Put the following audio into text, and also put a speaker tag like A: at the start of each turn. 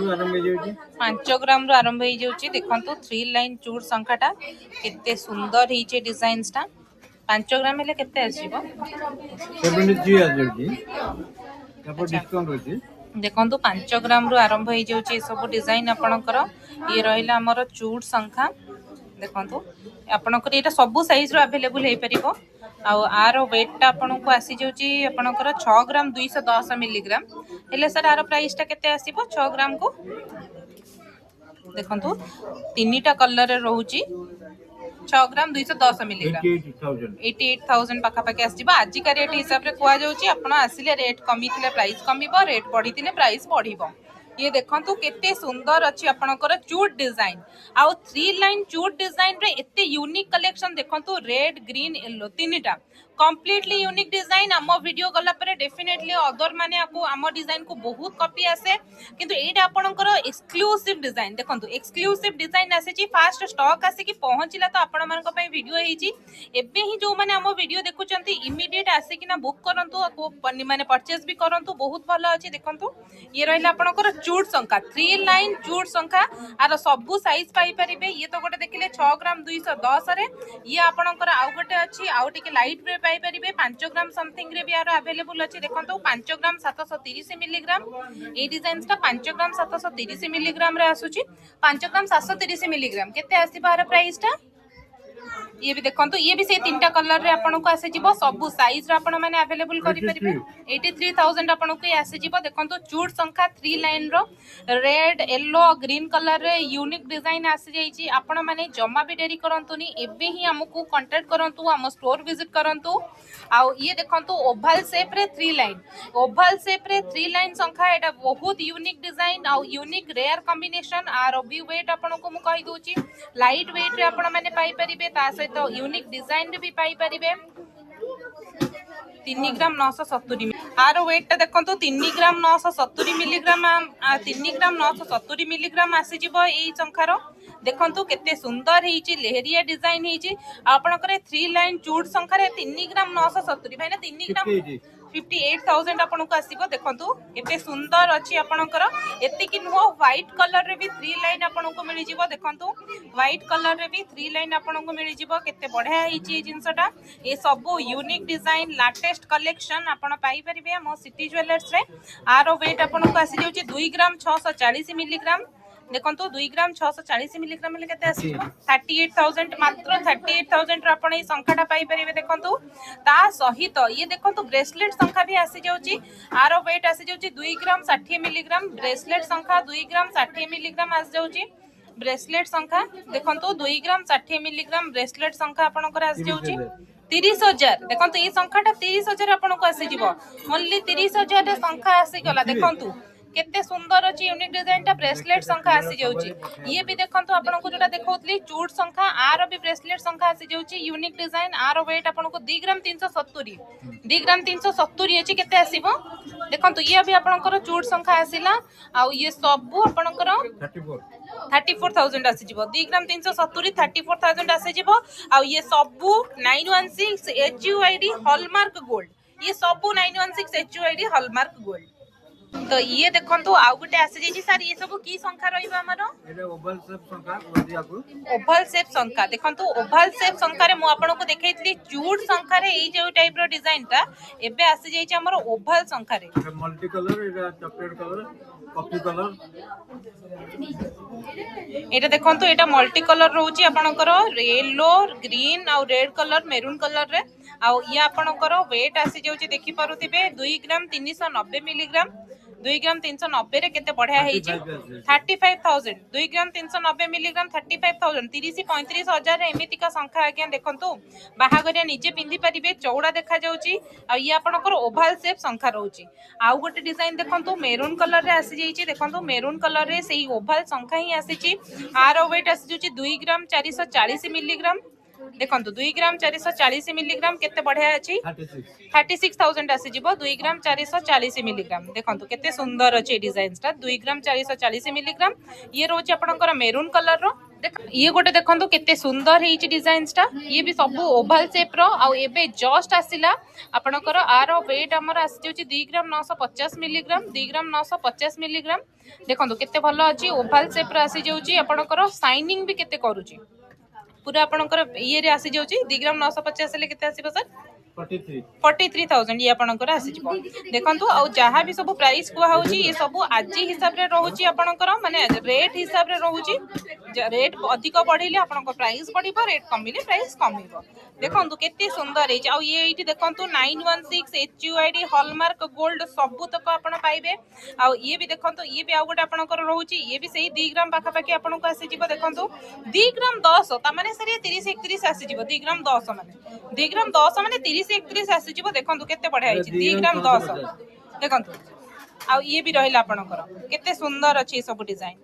A: 5 ग्राम रु आरंभ हो जाउची देखंतु 3 लाइन चूड़ संख्याटा केते सुंदर हिचे डिजाइनटा 5 ग्राम हेले केते आसीबो
B: 73 आ जाउची तापर डिस्काउंट होची
A: देखंतु 5 ग्राम रु आरंभ हो जाउची सब डिजाइन आपणकर ये रहिला हमर चूड़ संख्या देखंतु आपणकर एटा सब साइज रो अवेलेबल हे परिबो आउ आर वेट टा आपनको आसी जाउची आपणकर 6 ग्राम 210 मिलीग्राम हेले सर आर प्राइस टा केते आसीबो 6 ग्राम को देखंतु तीनटा कलर रे रहउची 6 ग्राम 210 मिलीग्राम 88,000 पाखा पाखे आसीबा आज का रेट हिसाब रे कुआ जाउची आपण आसिले रेट कमी थिले प्राइस कमीबो रेट बढ़ी थिले प्राइस बढ़ीबो ये देखंतु केते सुंदर अछि आपनकर चूड़ डिजाइन आउ 3 लाइन चूड़ डिजाइन रे एते यूनिक कलेक्शन देखंतु रेड ग्रीन येलो तीनटा कंप्लीटली यूनिक डिजाइन आम वीडियो गला पर डेफिनेटली अदर माने आपको आम डिजाइन को बहुत कॉपी आसे किंतु एटा आपनकर एक्सक्लूसिव डिजाइन देखंतु एक्सक्लूसिव डिजाइन आसे छी फास्ट स्टॉक आसे कि पहुंचिला तो आपण मान को पई वीडियो हेई छी एबे ही जो माने आम वीडियो देखुचंती इमीडिएट आसे कि ना बुक करंतु को माने परचेज भी करंतु बहुत भलो अछि देखंतु ये रहला आपनकर चूड़ संख्या 3 लाइन चूड़ संख्या आर सबु साइज पाई परिबे ये तो गोटे देखिले 6 ग्राम 210 रे ये आपनकर आउ गोटे अछि आउ टिके लाइट रे पाई परिबे 5 ग्राम समथिंग रे भी आरो अवेलेबल अछि देखंतु 5 ग्राम 730 मिलीग्राम ए डिजाइन्स ता 5 ग्राम 730 मिलीग्राम रे आसुची 5 ग्राम 730 मिलीग्राम केते आसी बार प्राइस ता ये भी देखंतु ये भी से तीनटा कलर रे आपन को आसे जिवो सब साइज रे आपन माने अवेलेबल करि परिबे 83,000 आपन को आसे जिवो देखंतु चूड़ संख्या 3 लाइन रो रेड येलो ग्रीन कलर रे यूनिक डिजाइन आसे जाईची आपन माने जम्मा भी डेरी करंतुनी एबे ही हमकु कांटेक्ट करंतु हम स्टोर विजिट करंतु आ ये देखंतु ओवल शेप रे 3 लाइन संख्या एटा बहुत यूनिक डिजाइन आ यूनिक रेयर कॉम्बिनेशन आर बी वेट आपन को मु कहि दोची लाइट वेट रे आपन माने पाई परिबे ता तो यूनिक डिजाइन भी पाई परिबे 3 ग्राम 970 आर वेट देखंतु 3 ग्राम 970 मिलीग्राम 3 ग्राम 970 मिलीग्राम आसी जिवो एई संख्यारो देखंतु केते सुंदर हेची लेहरिया डिजाइन हेची आपनकर 3 लाइन चूड़ संख्या रे 3 ग्राम 970 भाई ना 3 ग्राम 58,000 आपन को आसीबो देखंतु केते सुंदर अछि आपनकर एति कि नुहो व्हाइट कलर रे भी 3 लाइन आपन को मिलि जिवो देखंतु व्हाइट कलर रे भी 3 लाइन आपन को मिलि जिवो केते बढ़िया हेची ए जिंसटा ए सब यूनिक डिजाइन लेटेस्ट कलेक्शन आपन पाई परिबे हम सिटी ज्वेलर्स रे आरो वेट आपन को आसी जाउची 2 ग्राम 640 मिलीग्राम देखंतु 2 ग्राम 640 मिलीग्राम ले केते आसी 38,000 मात्र 38,000 रे आपण ए संख्याटा पाई परिबे देखंतु ता सहित ये देखंतु ब्रेसलेट संख्या भी आसी जाउची आरो वेट आसी जाउची 2 ग्राम 60 मिलीग्राम ब्रेसलेट संख्या 2 ग्राम 60 मिलीग्राम आसी जाउची ब्रेसलेट संख्या देखंतु 2 ग्राम 60 मिलीग्राम ब्रेसलेट संख्या आपण कर आसी जाउची 30,000 देखंतु ये संख्याटा 30,000 आपण को आसी जिवो ओनली 30,000 रे संख्या आसी गला देखंतु केते सुंदर अछि यूनिक डिजाइन टा ब्रेसलेट संख्या आसी जाउची ये भी देखंतु आपन को जोटा देखौतली चूड़ संख्या आर भी ब्रेसलेट संख्या आसी जाउची यूनिक डिजाइन आर वेट आपन को 2 ग्राम 370 अछि केते आसीबो देखंतु ये भी आपन को चूड़ संख्या आसीला आ ये सब आपन को 34,000 आसी जिवो 2 ग्राम 370 34,000 आसी जिवो आ ये सब 916 HUID हॉलमार्क गोल्ड ये सब 916 HUID हॉलमार्क गोल्ड तो ये देखंतु आउ गुटे आसी जेची सर ये सब की संख्या रहिबा हमरो एटा ओवल शेप संख्या वदिया को ओवल शेप संख्या देखंतु ओवल शेप संख्या रे मु आपन को देखैतली चूड़ संख्या रे एई जो टाइप रो डिजाइन ता एबे आसी जेची हमरो ओवल संख्या रे एटा मल्टी कलर एटा चॉकलेट कलर कॉफी कलर एटा देखंतु एटा मल्टी कलर रहउची आपनकर येलो ग्रीन आ रेड कलर मेरून कलर रे आ या आपनकर वेट आसी जाउची देखि पारुथिबे 2 ग्राम 390 मिलीग्राम 2 ग्राम 390 रे केते बढ़िया हेची 35,000 2 ग्राम 390 मिलीग्राम 35,000 30-35 हजार एमिति का संख्या आज्ञा देखंतु बाहागरिया निजे पिंदी परिबे चौड़ा देखा जाउची आ ये आपनकर ओवल शेप संख्या रहउची आउ गोटे डिजाइन देखंतु मेरून कलर रे आसी जाईची देखंतु मेरून कलर रे सेही ओवल संख्या ही आसीची आर वेट आसी जाउची 2 ग्राम 440 मिलीग्राम देखंतु 2 ग्राम 440 मिलीग्राम केते बढ़िया अछि 36,000 आसी जिवो 2 ग्राम 440 मिलीग्राम देखंतु केते सुंदर अछि डिजाइनस ता 2 ग्राम 440 मिलीग्राम ये रोचे आपनकर मेरून कलर रो ये गोटे देखो केते सुंदर है डिजाइनटा ये भी सब ओभाल शेप रो आ एबे जस्ट आसिला आपनकर आर वेट हमर आसी जाउची 2 ग्राम 950 मिलीग्राम 2 ग्राम 950 मिलीग्राम देखो केते भलो अछि ओभाल शेप रो आसी जाउची आपनकर शाइनिंग भी केते करूची पूरा आपनकर ये रे आसी जाउची 2 ग्राम 950 ले केते आसीबो सर 43,000 ये आपनकर आसी जिवो देखंतु आ जहां भी सब प्राइस को होउची ये सब आजी हिसाब रे रहउची आपनकर माने रेट हिसाब रे रहउची रेट अधिक बढ़िले आपनको प्राइस बढ़िबो रेट कमिले प्राइस कमिबो देखंतु केते सुंदर है आ ये एठी देखंतु 916 एचयूआईडी हॉलमार्क गोल्ड सबु तक आपण पाइबे आ ये भी देखंतु ये भी आ गोटे आपनकर रहउची ये भी सही 2 ग्राम पाखा पाखी आपनको आसी जिवो देखंतु 2 ग्राम 10 ता माने सरी 30 31 आसी जिवो 2 ग्राम 10 माने 2 ग्राम 10 माने 30 31 आसी जिवो देखंतु केते बढ़िया है 2 ग्राम 10 देखंतु आ ये भी रहिला आपनकर केते सुंदर अछि सब डिजाइन